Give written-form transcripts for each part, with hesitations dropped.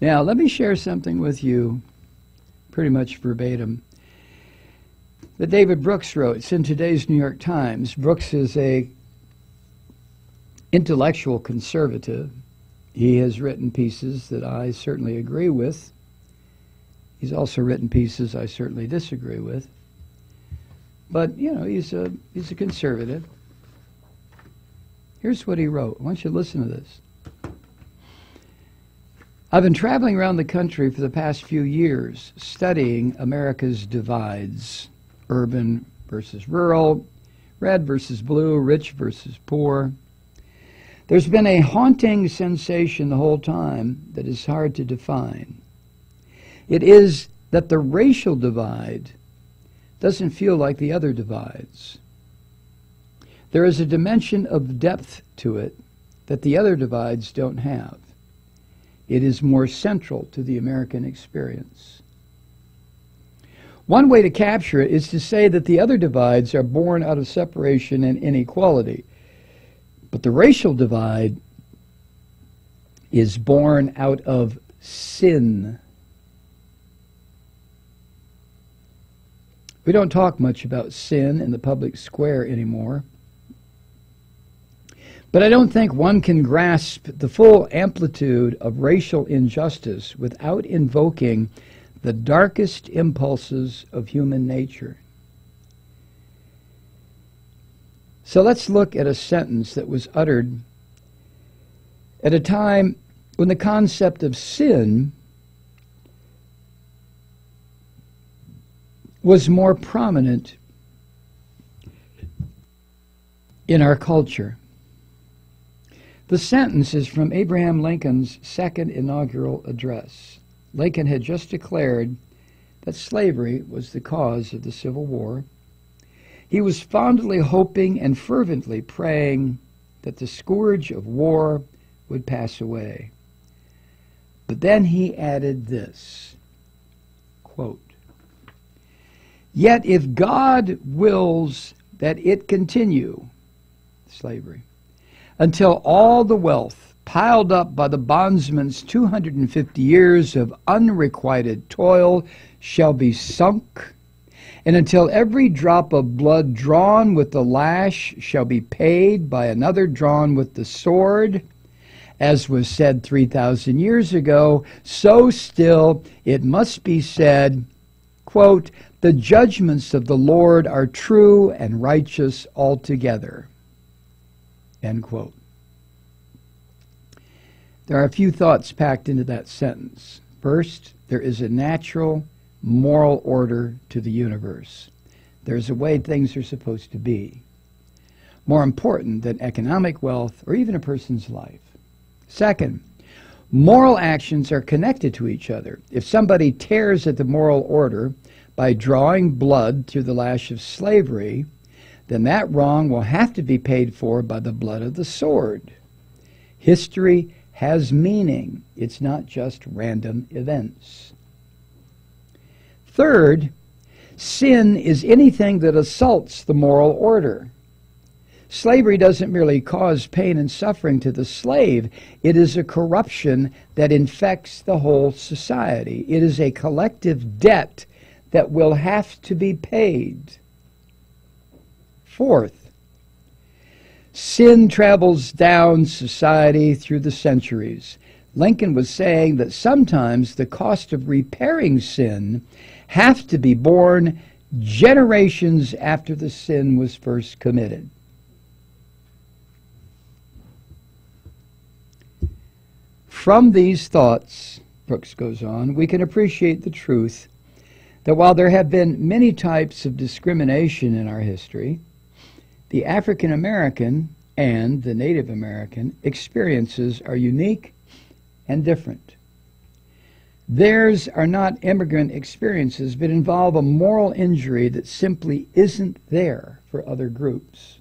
Now, let me share something with you, pretty much verbatim, that David Brooks wrote. It's in today's New York Times. Brooks is a intellectual conservative. He has written pieces that I certainly agree with. He's also written pieces I certainly disagree with. But, you know, he's a conservative. Here's what he wrote. I want you to listen to this. I've been traveling around the country for the past few years studying America's divides, urban versus rural, red versus blue, rich versus poor. There's been a haunting sensation the whole time that is hard to define. It is that the racial divide doesn't feel like the other divides. There is a dimension of depth to it that the other divides don't have. It is more central to the American experience. One way to capture it is to say that the other divides are born out of separation and inequality, but the racial divide is born out of sin. We don't talk much about sin in the public square anymore. But I don't think one can grasp the full amplitude of racial injustice without invoking the darkest impulses of human nature. So let's look at a sentence that was uttered at a time when the concept of sin was more prominent in our culture. The sentence is from Abraham Lincoln's second inaugural address. Lincoln had just declared that slavery was the cause of the Civil War. He was fondly hoping and fervently praying that the scourge of war would pass away. But then he added this, quote, "Yet if God wills that it continue," slavery, "until all the wealth piled up by the bondsman's 250 years of unrequited toil shall be sunk, and until every drop of blood drawn with the lash shall be paid by another drawn with the sword, as was said 3,000 years ago, so still it must be said, quote, the judgments of the Lord are true and righteous altogether." End quote. There are a few thoughts packed into that sentence. First, there is a natural moral order to the universe. There's a way things are supposed to be, more important than economic wealth or even a person's life. Second, moral actions are connected to each other. If somebody tears at the moral order by drawing blood through the lash of slavery, then that wrong will have to be paid for by the blood of the sword. History has meaning. It's not just random events. Third, sin is anything that assaults the moral order. Slavery doesn't merely cause pain and suffering to the slave. It is a corruption that infects the whole society. It is a collective debt that will have to be paid. Fourth, sin travels down society through the centuries. Lincoln was saying that sometimes the cost of repairing sin have to be borne generations after the sin was first committed. From these thoughts, Brooks goes on, we can appreciate the truth that while there have been many types of discrimination in our history, the African American and the Native American experiences are unique and different. Theirs are not immigrant experiences, but involve a moral injury that simply isn't there for other groups.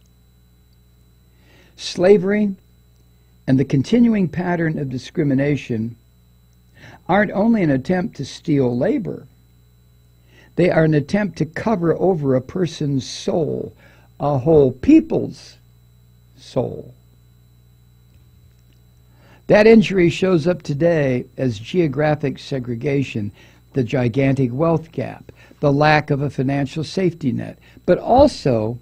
Slavery and the continuing pattern of discrimination aren't only an attempt to steal labor, they are an attempt to cover over a person's soul, a whole people's soul. That injury shows up today as geographic segregation, the gigantic wealth gap, the lack of a financial safety net, but also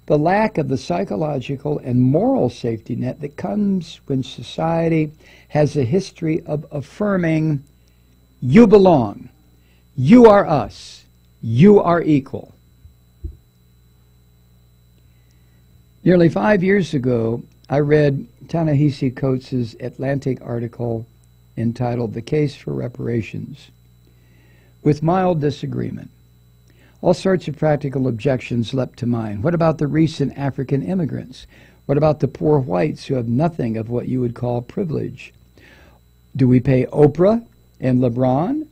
the lack of the psychological and moral safety net that comes when society has a history of affirming, you belong, you are us, you are equal. Nearly 5 years ago, I read Ta-Nehisi Coates' Atlantic article entitled The Case for Reparations, with mild disagreement. All sorts of practical objections leapt to mind. What about the recent African immigrants? What about the poor whites who have nothing of what you would call privilege? Do we pay Oprah and LeBron?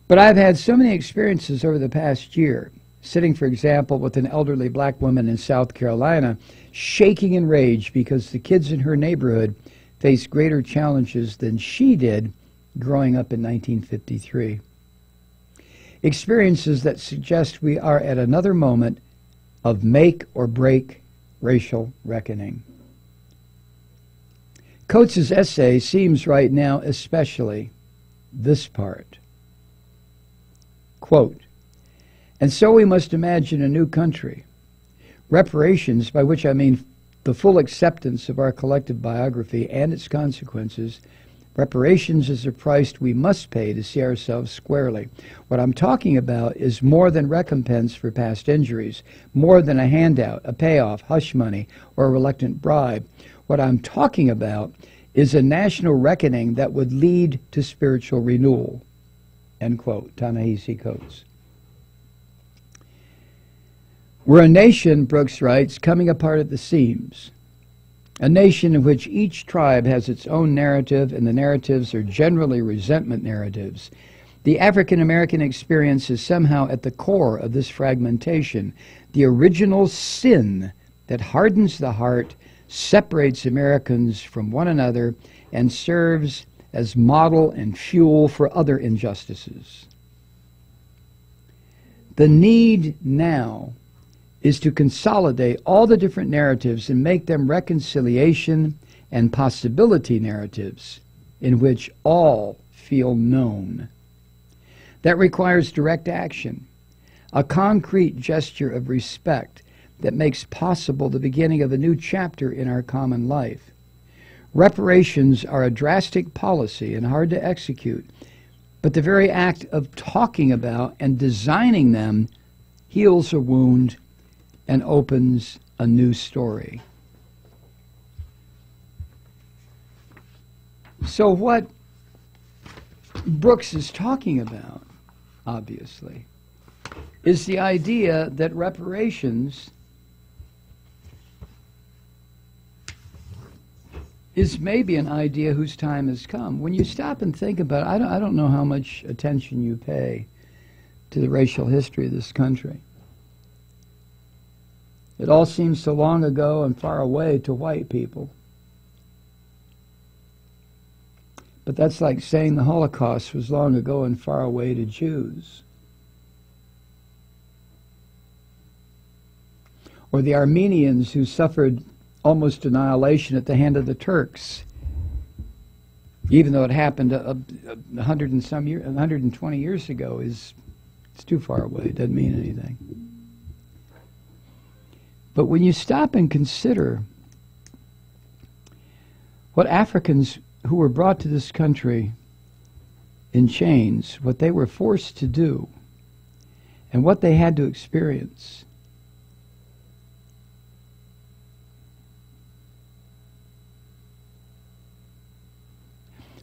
But I've had so many experiences over the past year, sitting, for example, with an elderly black woman in South Carolina, shaking in rage because the kids in her neighborhood face greater challenges than she did growing up in 1953. Experiences that suggest we are at another moment of make or break racial reckoning. Coates' essay seems right now especially this part. Quote, "And so we must imagine a new country. Reparations, by which I mean the full acceptance of our collective biography and its consequences. Reparations is a price we must pay to see ourselves squarely. What I'm talking about is more than recompense for past injuries, more than a handout, a payoff, hush money, or a reluctant bribe. What I'm talking about is a national reckoning that would lead to spiritual renewal." End quote. Ta-Nehisi Coates. We're a nation, Brooks writes, coming apart at the seams. A nation in which each tribe has its own narrative, and the narratives are generally resentment narratives. The African American experience is somehow at the core of this fragmentation, the original sin that hardens the heart, separates Americans from one another, and serves as model and fuel for other injustices. The need now is to consolidate all the different narratives and make them reconciliation and possibility narratives in which all feel known. That requires direct action, a concrete gesture of respect that makes possible the beginning of a new chapter in our common life. Reparations are a drastic policy and hard to execute, but the very act of talking about and designing them heals a wound and opens a new story. So what Brooks is talking about, obviously, is the idea that reparations is maybe an idea whose time has come. When you stop and think about it, I don't know how much attention you pay to the racial history of this country. It all seems so long ago and far away to white people. But that's like saying the Holocaust was long ago and far away to Jews. Or the Armenians who suffered almost annihilation at the hand of the Turks, even though it happened 120 years ago, it's too far away. It doesn't mean anything. But when you stop and consider what Africans who were brought to this country in chains, what they were forced to do, and what they had to experience,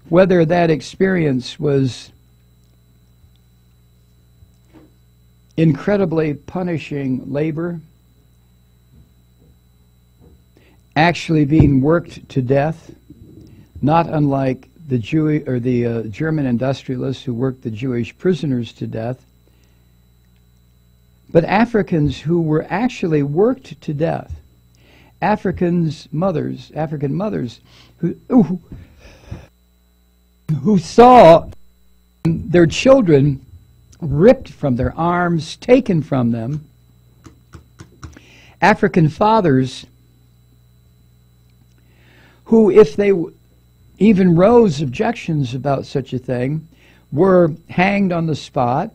whether that experience was incredibly punishing labor, actually being worked to death, not unlike the German industrialists who worked the Jewish prisoners to death, but Africans who were actually worked to death, African mothers who saw their children ripped from their arms, taken from them, African fathers who, if they even rose objections about such a thing, were hanged on the spot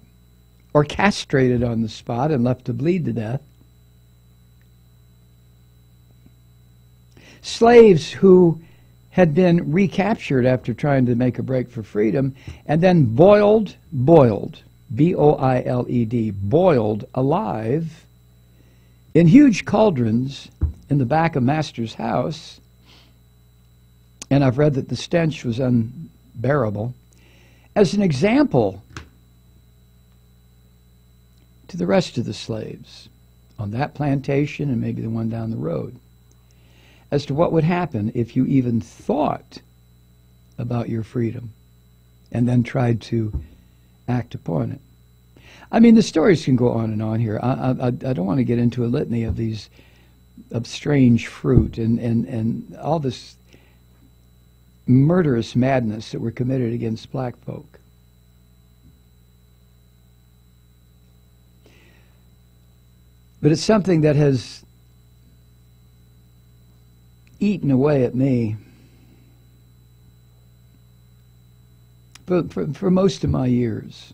or castrated on the spot and left to bleed to death. Slaves who had been recaptured after trying to make a break for freedom and then boiled, B-O-I-L-E-D, boiled alive in huge cauldrons in the back of Master's house. And I've read that the stench was unbearable, as an example to the rest of the slaves on that plantation and maybe the one down the road, as to what would happen if you even thought about your freedom and then tried to act upon it. I mean, the stories can go on and on here. I don't want to get into a litany of these, of strange fruit and all this murderous madness that were committed against black folk. But it's something that has eaten away at me for most of my years.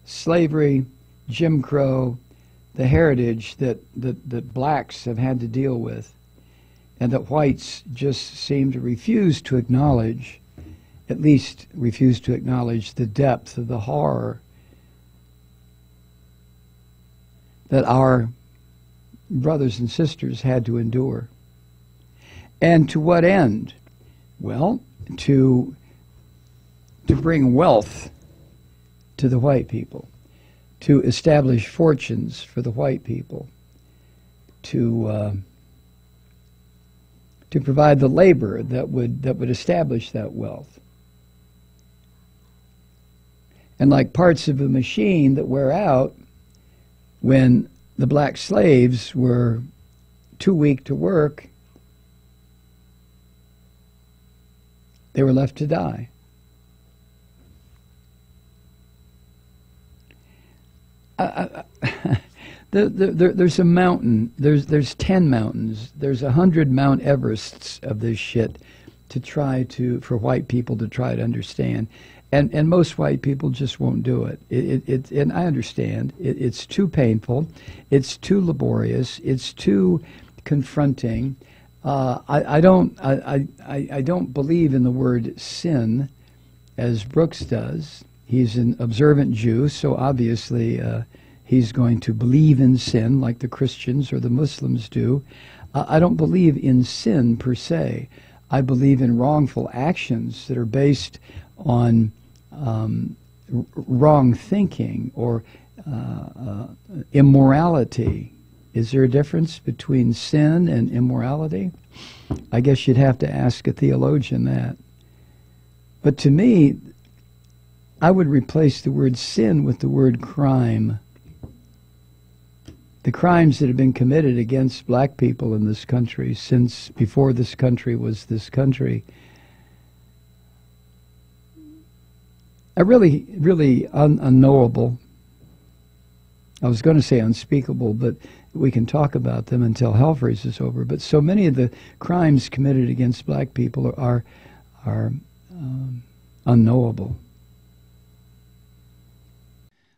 Slavery, Jim Crow, the heritage that blacks have had to deal with, and that whites just seem to refuse to acknowledge, at least refuse to acknowledge the depth of the horror that our brothers and sisters had to endure. And to what end? Well, to bring wealth to the white people, to establish fortunes for the white people, to provide the labor that would establish that wealth. And like parts of a machine that wear out, when the black slaves were too weak to work, they were left to die. There's a mountain. There's 10 mountains. There's 100 Mount Everests of this shit for white people to try to understand. And most white people just won't do it. And I understand. It's too painful. It's too laborious. It's too confronting. I don't believe in the word sin as Brooks does. He's an observant Jew, so obviously he's going to believe in sin like the Christians or the Muslims do. I don't believe in sin per se. I believe in wrongful actions that are based on wrong thinking or immorality. Is there a difference between sin and immorality? I guess you'd have to ask a theologian that. But to me, I would replace the word sin with the word crime. The crimes that have been committed against black people in this country since before this country was this country are really, really unknowable. I was going to say unspeakable, but we can talk about them until hell freezes over. But so many of the crimes committed against black people are unknowable.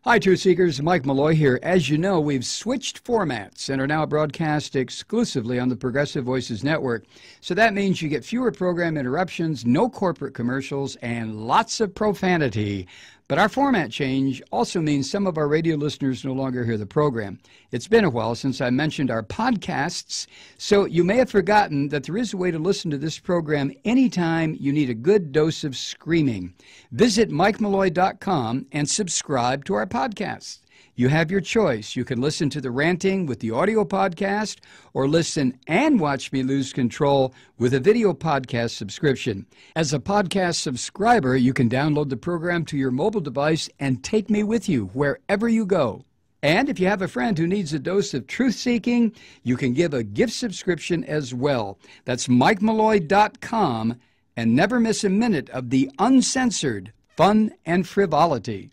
Hi, Truth Seekers. Mike Malloy here. As you know, we've switched formats and are now broadcast exclusively on the Progressive Voices Network. So that means you get fewer program interruptions, no corporate commercials, and lots of profanity. But our format change also means some of our radio listeners no longer hear the program. It's been a while since I mentioned our podcasts, so you may have forgotten that there is a way to listen to this program anytime you need a good dose of screaming. Visit MikeMalloy.com and subscribe to our podcasts. You have your choice. You can listen to The Ranting with the audio podcast or listen and watch me lose control with a video podcast subscription. As a podcast subscriber, you can download the program to your mobile device and take me with you wherever you go. And if you have a friend who needs a dose of truth-seeking, you can give a gift subscription as well. That's MikeMalloy.com, and never miss a minute of the uncensored fun and frivolity.